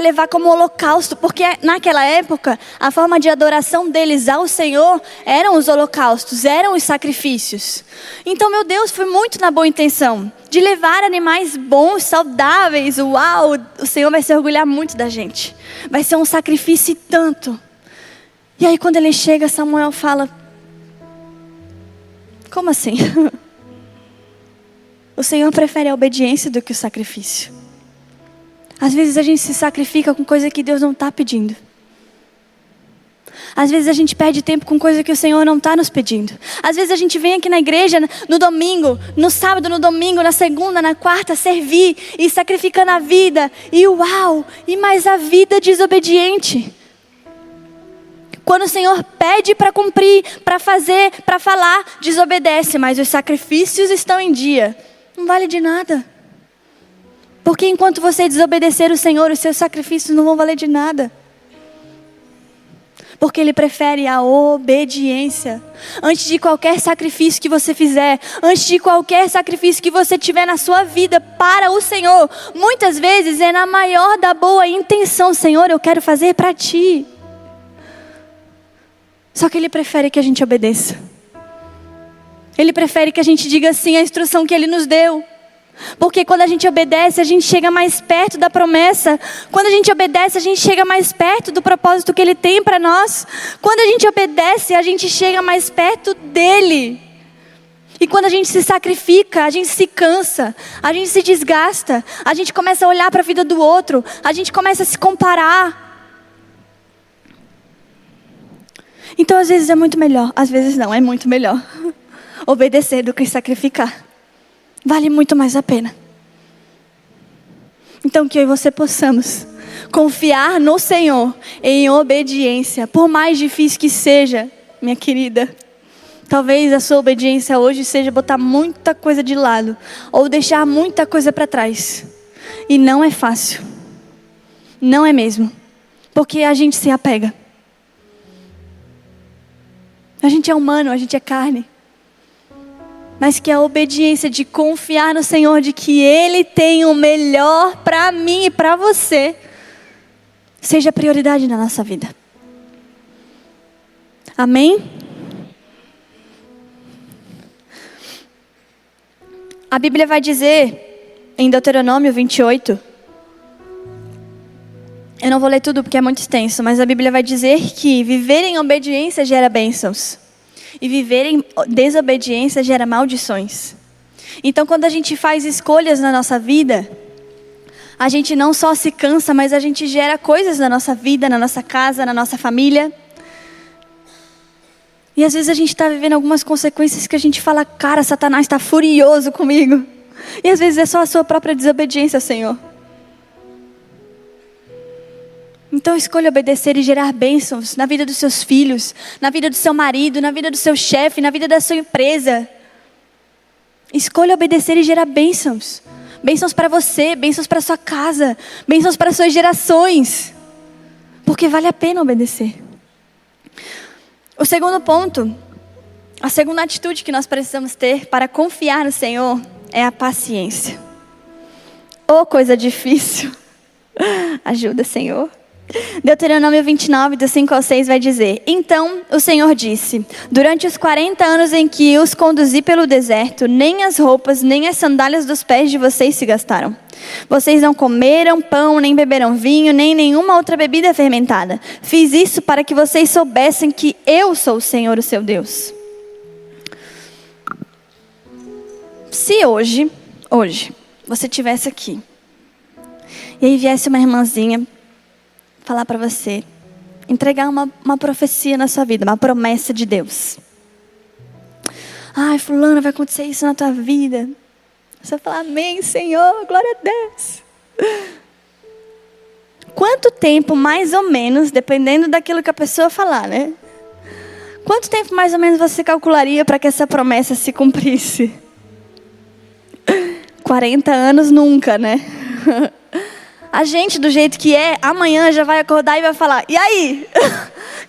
levar como holocausto, porque naquela época a forma de adoração deles ao Senhor eram os holocaustos, eram os sacrifícios. Então, meu Deus, foi muito na boa intenção de levar animais bons, saudáveis. Uau, o Senhor vai se orgulhar muito da gente, vai ser um sacrifício e tanto. E aí quando ele chega, Samuel fala: como assim? O Senhor prefere a obediência do que o sacrifício. Às vezes a gente se sacrifica com coisa que Deus não está pedindo. Às vezes a gente perde tempo com coisa que o Senhor não está nos pedindo. Às vezes a gente vem aqui na igreja no domingo, no sábado, no domingo, na segunda, na quarta, servir e sacrificando a vida. E uau, e mais a vida desobediente. Quando o Senhor pede para cumprir, para fazer, para falar, desobedece. Mas os sacrifícios estão em dia. Não vale de nada. Porque enquanto você desobedecer o Senhor, os seus sacrifícios não vão valer de nada. Porque Ele prefere a obediência. Antes de qualquer sacrifício que você fizer, antes de qualquer sacrifício que você tiver na sua vida para o Senhor, muitas vezes é na maior da boa intenção: Senhor, eu quero fazer para Ti. Só que Ele prefere que a gente obedeça. Ele prefere que a gente diga sim à instrução que Ele nos deu. Porque quando a gente obedece, a gente chega mais perto da promessa. Quando a gente obedece, a gente chega mais perto do propósito que Ele tem para nós. Quando a gente obedece, a gente chega mais perto dEle. E quando a gente se sacrifica, a gente se cansa, a gente se desgasta, a gente começa a olhar para a vida do outro, a gente começa a se comparar. Então às vezes é muito melhor, às vezes não, é muito melhor obedecer do que sacrificar. Vale muito mais a pena. Então que eu e você possamos confiar no Senhor em obediência, por mais difícil que seja, minha querida. Talvez a sua obediência hoje seja botar muita coisa de lado, ou deixar muita coisa para trás. E não é fácil. Não é mesmo. Porque a gente se apega. A gente é humano, a gente é carne. Mas que a obediência de confiar no Senhor, de que Ele tem o melhor para mim e para você, seja prioridade na nossa vida. Amém? A Bíblia vai dizer, em Deuteronômio 28, eu não vou ler tudo porque é muito extenso, mas a Bíblia vai dizer que viver em obediência gera bênçãos. E viver em desobediência gera maldições. Então, quando a gente faz escolhas na nossa vida, a gente não só se cansa, mas a gente gera coisas na nossa vida, na nossa casa, na nossa família. E às vezes a gente está vivendo algumas consequências que a gente fala, cara, Satanás está furioso comigo. E às vezes é só a sua própria desobediência, Senhor. Então escolha obedecer e gerar bênçãos na vida dos seus filhos, na vida do seu marido, na vida do seu chefe, na vida da sua empresa. Escolha obedecer e gerar bênçãos. Bênçãos para você, bênçãos para sua casa, bênçãos para suas gerações. Porque vale a pena obedecer. O segundo ponto, a segunda atitude que nós precisamos ter para confiar no Senhor é a paciência. Oh, coisa difícil. Ajuda, Senhor. Deuteronômio 29, do 5 ao 6 vai dizer: Então o Senhor disse, durante os 40 anos em que os conduzi pelo deserto, nem as roupas, nem as sandálias dos pés de vocês se gastaram. Vocês não comeram pão, nem beberam vinho, nem nenhuma outra bebida fermentada. Fiz isso para que vocês soubessem que eu sou o Senhor, o seu Deus. Se hoje, você estivesse aqui, e aí viesse uma irmãzinha falar para você, entregar uma profecia na sua vida, uma promessa de Deus. Ai, fulana, vai acontecer isso na tua vida. Você vai falar, amém, Senhor, glória a Deus. Quanto tempo, mais ou menos, dependendo daquilo que a pessoa falar, né? Quanto tempo, mais ou menos, você calcularia para que essa promessa se cumprisse? 40 anos nunca, né? A gente, do jeito que é, amanhã já vai acordar e vai falar, e aí?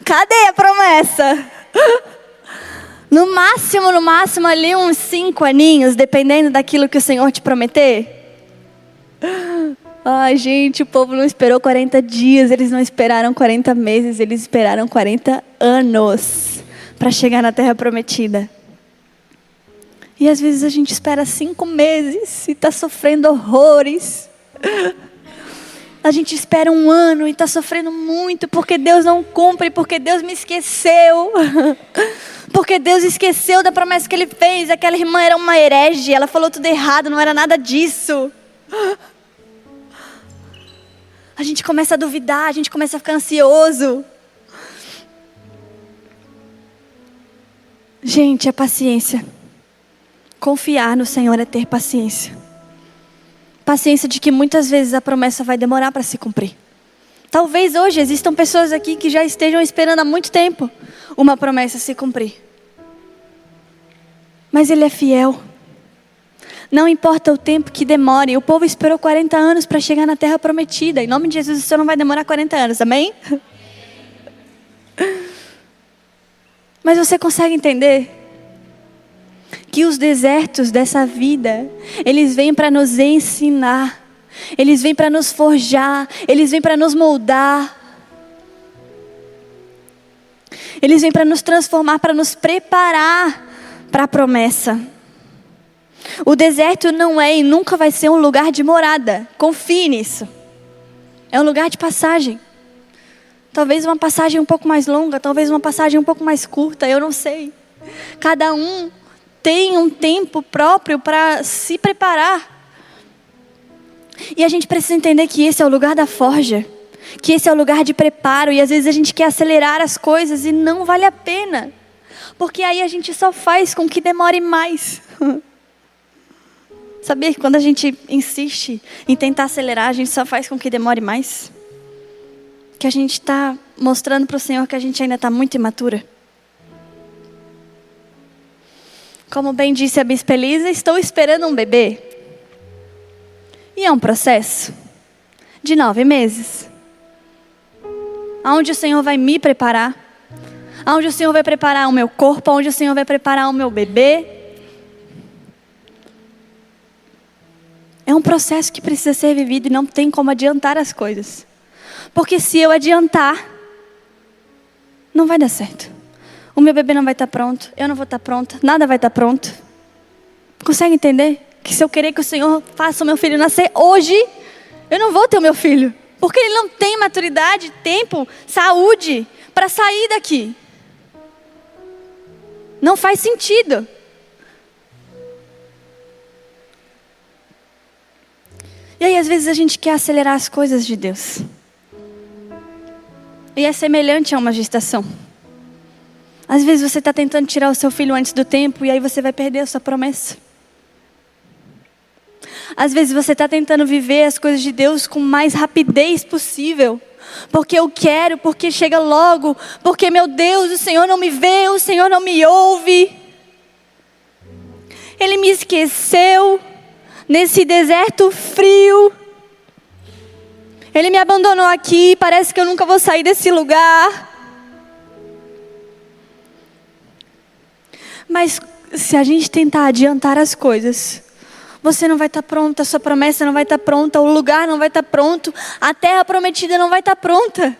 Cadê a promessa? No máximo ali uns 5 aninhos, dependendo daquilo que o Senhor te prometer. Ai, gente, o povo não esperou 40 dias, eles não esperaram 40 meses, eles esperaram 40 anos para chegar na terra prometida. E às vezes a gente espera 5 meses e está sofrendo horrores. A gente espera 1 ano e está sofrendo muito porque Deus não cumpre, porque Deus me esqueceu. Porque Deus esqueceu da promessa que Ele fez. Aquela irmã era uma herege, ela falou tudo errado, não era nada disso. A gente começa a duvidar, a gente começa a ficar ansioso. Gente, é paciência. Confiar no Senhor é ter paciência. Paciência de que muitas vezes a promessa vai demorar para se cumprir. Talvez hoje existam pessoas aqui que já estejam esperando há muito tempo uma promessa se cumprir. Mas Ele é fiel. Não importa o tempo que demore. O povo esperou 40 anos para chegar na terra prometida. Em nome de Jesus, o Senhor não vai demorar 40 anos, amém? Mas você consegue entender que os desertos dessa vida, eles vêm para nos ensinar, eles vêm para nos forjar, eles vêm para nos moldar, eles vêm para nos transformar, para nos preparar para a promessa. O deserto não é e nunca vai ser um lugar de morada, confie nisso. É um lugar de passagem. Talvez uma passagem um pouco mais longa, talvez uma passagem um pouco mais curta, eu não sei. Cada um tem um tempo próprio para se preparar. E a gente precisa entender que esse é o lugar da forja, que esse é o lugar de preparo, e às vezes a gente quer acelerar as coisas e não vale a pena, porque aí a gente só faz com que demore mais. Sabia que quando a gente insiste em tentar acelerar, a gente só faz com que demore mais? Que a gente está mostrando para o Senhor que a gente ainda está muito imatura. Como bem disse a Bispa Elisa, estou esperando um bebê. E é um processo de 9 meses. Onde o Senhor vai me preparar. Onde o Senhor vai preparar o meu corpo. Onde o Senhor vai preparar o meu bebê. É um processo que precisa ser vivido e não tem como adiantar as coisas. Porque se eu adiantar, não vai dar certo. O meu bebê não vai estar pronto, eu não vou estar pronta, nada vai estar pronto. Consegue entender? Que se eu querer que o Senhor faça o meu filho nascer hoje, eu não vou ter o meu filho. Porque ele não tem maturidade, tempo, saúde para sair daqui. Não faz sentido. E aí às vezes a gente quer acelerar as coisas de Deus. E é semelhante a uma gestação. Às vezes você está tentando tirar o seu filho antes do tempo e aí você vai perder a sua promessa. Às vezes você está tentando viver as coisas de Deus com mais rapidez possível. Porque eu quero, porque chega logo, porque meu Deus, o Senhor não me vê, o Senhor não me ouve. Ele me esqueceu nesse deserto frio. Ele me abandonou aqui, parece que eu nunca vou sair desse lugar. Mas se a gente tentar adiantar as coisas, você não vai estar pronta, a sua promessa não vai estar pronta, o lugar não vai estar pronto, a terra prometida não vai estar pronta.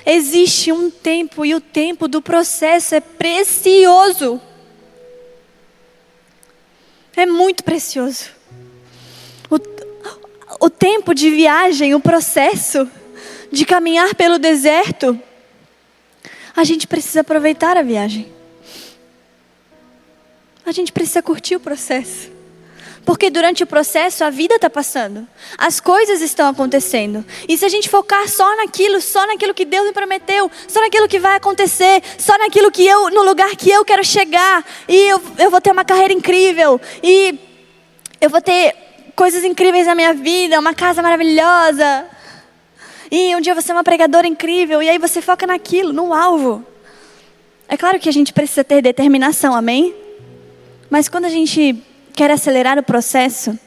Existe um tempo e o tempo do processo é precioso. É muito precioso. O tempo de viagem, o processo de caminhar pelo deserto, a gente precisa aproveitar a viagem. A gente precisa curtir o processo. Porque durante o processo a vida está passando. As coisas estão acontecendo. E se a gente focar só naquilo que Deus me prometeu, só naquilo que vai acontecer, só naquilo que no lugar que eu quero chegar, e eu vou ter uma carreira incrível, e eu vou ter coisas incríveis na minha vida, uma casa maravilhosa, e um dia eu vou ser uma pregadora incrível, e aí você foca naquilo, no alvo. É claro que a gente precisa ter determinação, amém? Mas quando a gente quer acelerar o processo,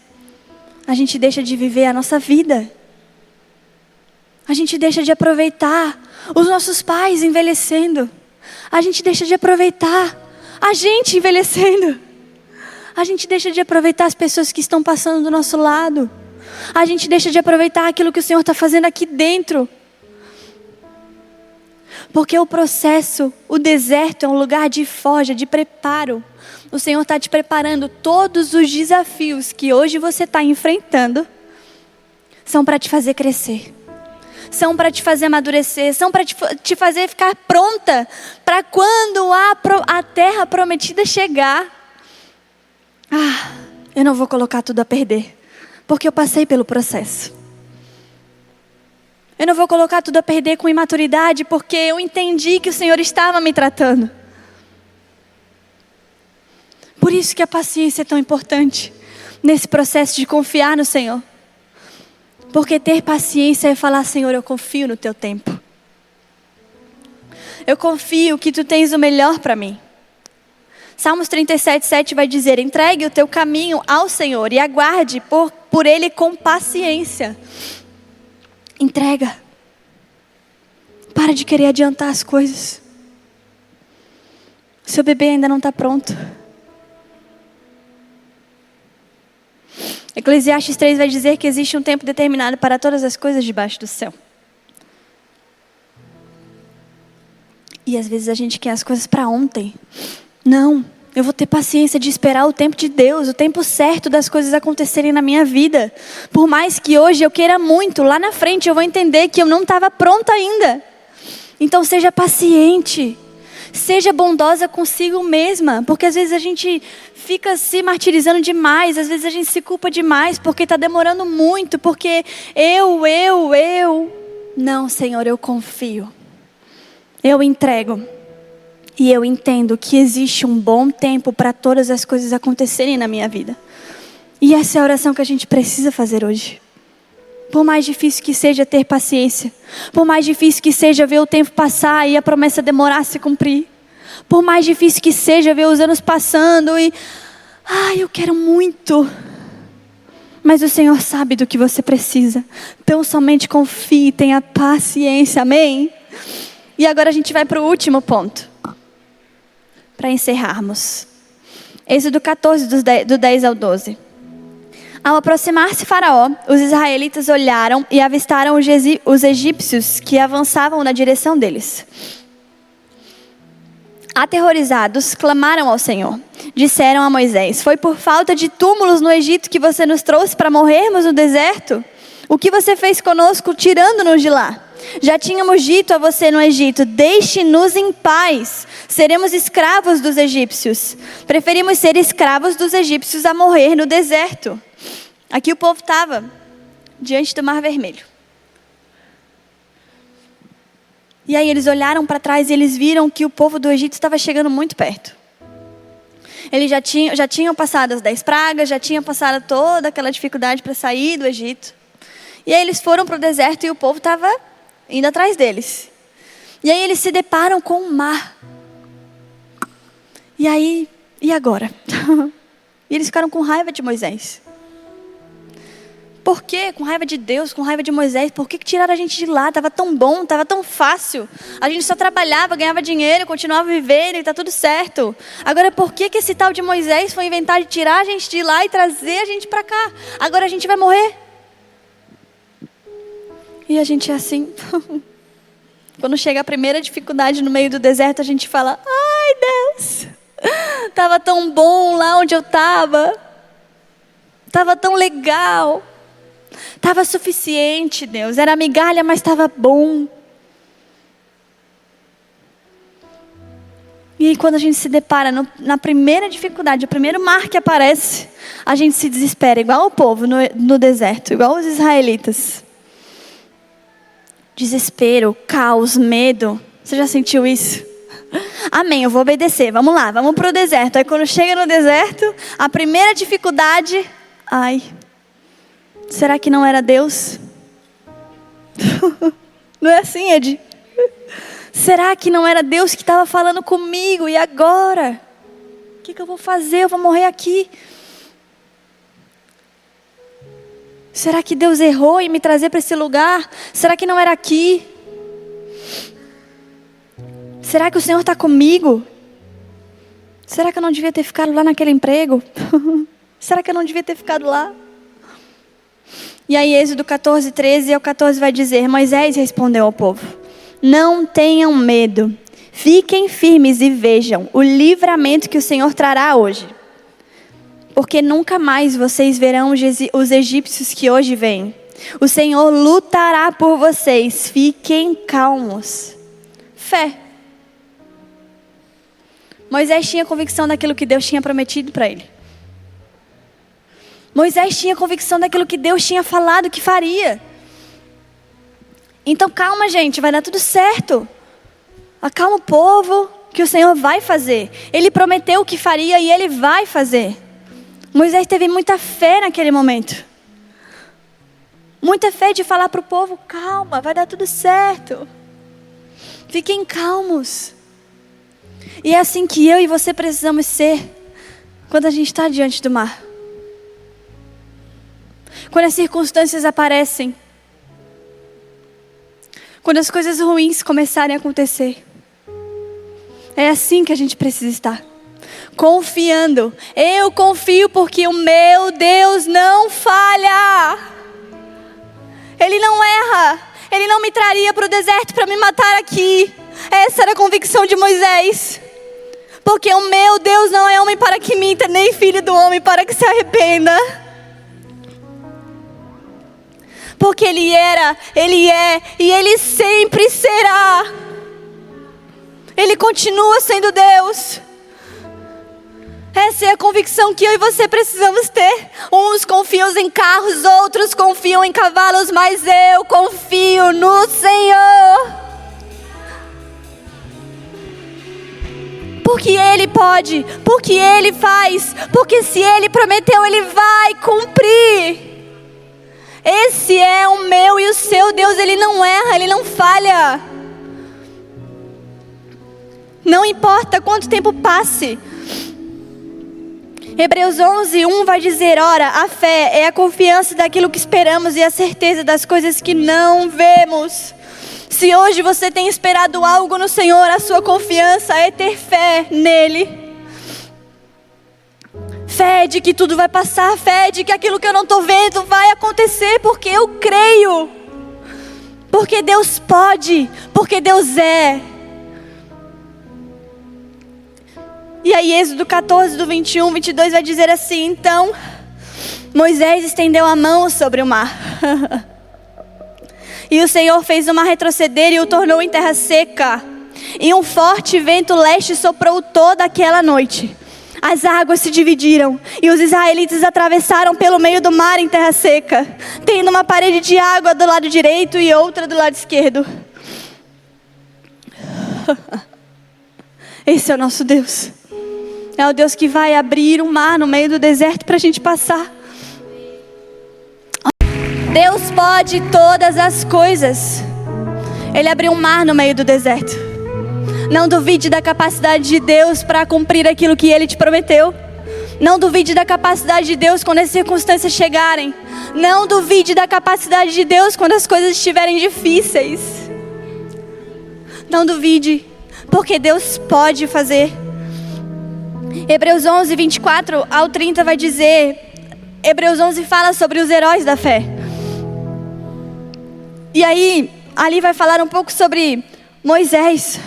a gente deixa de viver a nossa vida. A gente deixa de aproveitar os nossos pais envelhecendo. A gente deixa de aproveitar a gente envelhecendo. A gente deixa de aproveitar as pessoas que estão passando do nosso lado. A gente deixa de aproveitar aquilo que o Senhor está fazendo aqui dentro. Porque o processo, o deserto é um lugar de forja, de preparo. O Senhor está te preparando. Todos os desafios que hoje você está enfrentando são para te fazer crescer. São para te fazer amadurecer. São para te fazer ficar pronta para quando a terra prometida chegar. Eu não vou colocar tudo a perder, porque eu passei pelo processo. Eu não vou colocar tudo a perder com imaturidade, porque eu entendi que o Senhor estava me tratando. Por isso que a paciência é tão importante nesse processo de confiar no Senhor. Porque ter paciência é falar: Senhor, eu confio no teu tempo. Eu confio que tu tens o melhor para mim. Salmos 37:7 vai dizer: entregue o teu caminho ao Senhor e aguarde por Ele com paciência. Entrega. Para de querer adiantar as coisas. Seu bebê ainda não está pronto. Eclesiastes 3 vai dizer que existe um tempo determinado para todas as coisas debaixo do céu. E às vezes a gente quer as coisas para ontem. Não, eu vou ter paciência de esperar o tempo de Deus, o tempo certo das coisas acontecerem na minha vida. Por mais que hoje eu queira muito, lá na frente eu vou entender que eu não estava pronta ainda. Então seja paciente, seja bondosa consigo mesma, porque às vezes a gente fica se martirizando demais, às vezes a gente se culpa demais porque está demorando muito, porque eu. Não, Senhor, eu confio, eu entrego. E eu entendo que existe um bom tempo para todas as coisas acontecerem na minha vida. E essa é a oração que a gente precisa fazer hoje. Por mais difícil que seja ter paciência. Por mais difícil que seja ver o tempo passar e a promessa demorar a se cumprir. Por mais difícil que seja ver os anos passando e... eu quero muito. Mas o Senhor sabe do que você precisa. Então somente confie, tenha paciência, amém? E agora a gente vai para o último ponto, para encerrarmos. Êxodo 14, do 10 ao 12. Ao aproximar-se Faraó, os israelitas olharam e avistaram os egípcios que avançavam na direção deles. Aterrorizados, clamaram ao Senhor. Disseram a Moisés: foi por falta de túmulos no Egito que você nos trouxe para morrermos no deserto? O que você fez conosco tirando-nos de lá? Já tínhamos dito a você no Egito: deixe-nos em paz, seremos escravos dos egípcios. Preferimos ser escravos dos egípcios a morrer no deserto. Aqui o povo estava diante do Mar Vermelho. E aí eles olharam para trás e eles viram que o povo do Egito estava chegando muito perto. Eles já tinham passado as 10 pragas, já tinham passado toda aquela dificuldade para sair do Egito. E aí eles foram para o deserto e o povo estava indo atrás deles. E aí eles se deparam com o mar. E aí, e agora? E eles ficaram com raiva de Moisés. Por quê? Com raiva de Deus, com raiva de Moisés. Por que tiraram a gente de lá? Estava tão bom, estava tão fácil. A gente só trabalhava, ganhava dinheiro, continuava vivendo e está tudo certo. Agora, por que esse tal de Moisés foi inventar de tirar a gente de lá e trazer a gente para cá? Agora a gente vai morrer? E a gente é assim. Quando chega a primeira dificuldade no meio do deserto, a gente fala: ai, Deus, estava tão bom lá onde eu estava. Estava tão legal. Estava suficiente, Deus. Era migalha, mas estava bom. E aí, quando a gente se depara na primeira dificuldade, o primeiro mar que aparece, a gente se desespera, igual o povo no deserto, igual os israelitas. Desespero, caos, medo. Você já sentiu isso? Amém, eu vou obedecer. Vamos lá, vamos para o deserto. Aí quando chega no deserto, a primeira dificuldade... ai... será que não era Deus? Não é assim, Ed? Será que não era Deus que estava falando comigo? E agora? O que eu vou fazer? Eu vou morrer aqui. Será que Deus errou em me trazer para esse lugar? Será que não era aqui? Será que o Senhor está comigo? Será que eu não devia ter ficado lá naquele emprego? Será que eu não devia ter ficado lá? E aí Êxodo 14, 13 ao 14 vai dizer: Moisés respondeu ao povo: não tenham medo, fiquem firmes e vejam o livramento que o Senhor trará hoje. Porque nunca mais vocês verão os egípcios que hoje vêm. O Senhor lutará por vocês, fiquem calmos. Fé. Moisés tinha convicção daquilo que Deus tinha prometido para ele. Moisés tinha convicção daquilo que Deus tinha falado que faria. Então calma, gente, vai dar tudo certo. Acalma o povo, que o Senhor vai fazer. Ele prometeu o que faria e Ele vai fazer. Moisés teve muita fé naquele momento. Muita fé de falar para o povo: calma, vai dar tudo certo. Fiquem calmos. E é assim que eu e você precisamos ser quando a gente está diante do mar. Quando as circunstâncias aparecem. Quando as coisas ruins começarem a acontecer. É assim que a gente precisa estar. Confiando. Eu confio porque o meu Deus não falha. Ele não erra. Ele não me traria para o deserto para me matar aqui. Essa era a convicção de Moisés. Porque o meu Deus não é homem para que minta, nem filho do homem para que se arrependa. Porque Ele era, Ele é e Ele sempre será. Ele continua sendo Deus. Essa é a convicção que eu e você precisamos ter. Uns confiam em carros, outros confiam em cavalos, mas eu confio no Senhor. Porque Ele pode, porque Ele faz, porque se Ele prometeu, Ele vai cumprir. Esse é o meu e o seu Deus. Ele não erra, Ele não falha. Não importa quanto tempo passe. Hebreus 11:1 vai dizer: ora, a fé é a confiança daquilo que esperamos e a certeza das coisas que não vemos. Se hoje você tem esperado algo no Senhor, a sua confiança é ter fé nele. Fé de que tudo vai passar, fé de que aquilo que eu não estou vendo vai acontecer, porque eu creio. Porque Deus pode, porque Deus é. E aí Êxodo 14, do 21, 22 vai dizer assim: então Moisés estendeu a mão sobre o mar. E o Senhor fez o mar retroceder e o tornou em terra seca. E um forte vento leste soprou toda aquela noite. As águas se dividiram e os israelitas atravessaram pelo meio do mar em terra seca, tendo uma parede de água do lado direito e outra do lado esquerdo. Esse é o nosso Deus. É o Deus que vai abrir um mar no meio do deserto para a gente passar. Deus pode todas as coisas. Ele abriu um mar no meio do deserto. Não duvide da capacidade de Deus para cumprir aquilo que Ele te prometeu. Não duvide da capacidade de Deus quando as circunstâncias chegarem. Não duvide da capacidade de Deus quando as coisas estiverem difíceis. Não duvide, porque Deus pode fazer. Hebreus 11, 24 ao 30 vai dizer... Hebreus 11 fala sobre os heróis da fé. E aí, ali vai falar um pouco sobre Moisés.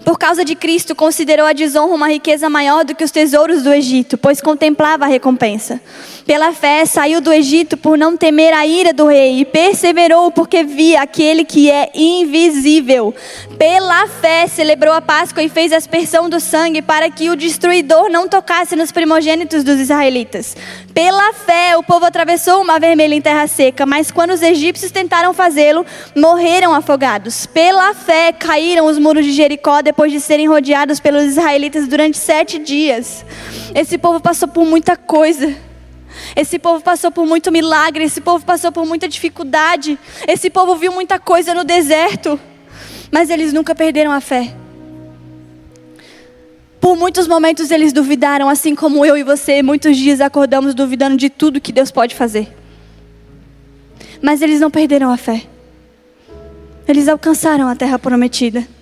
Por causa de Cristo, considerou a desonra uma riqueza maior do que os tesouros do Egito, pois contemplava a recompensa. Pela fé, saiu do Egito por não temer a ira do rei, e perseverou porque via aquele que é invisível. Pela fé, celebrou a Páscoa e fez a aspersão do sangue, para que o destruidor não tocasse nos primogênitos dos israelitas. Pela fé, o povo atravessou o mar vermelho em terra seca, mas quando os egípcios tentaram fazê-lo, morreram afogados. Pela fé, caíram os muros de Jericó depois de serem rodeados pelos israelitas durante 7 dias. Esse povo passou por muita coisa. Esse povo passou por muito milagre. Esse povo passou por muita dificuldade. Esse povo viu muita coisa no deserto. Mas eles nunca perderam a fé. Por muitos momentos eles duvidaram, assim como eu e você. Muitos dias acordamos duvidando de tudo que Deus pode fazer. Mas eles não perderam a fé. Eles alcançaram a terra prometida.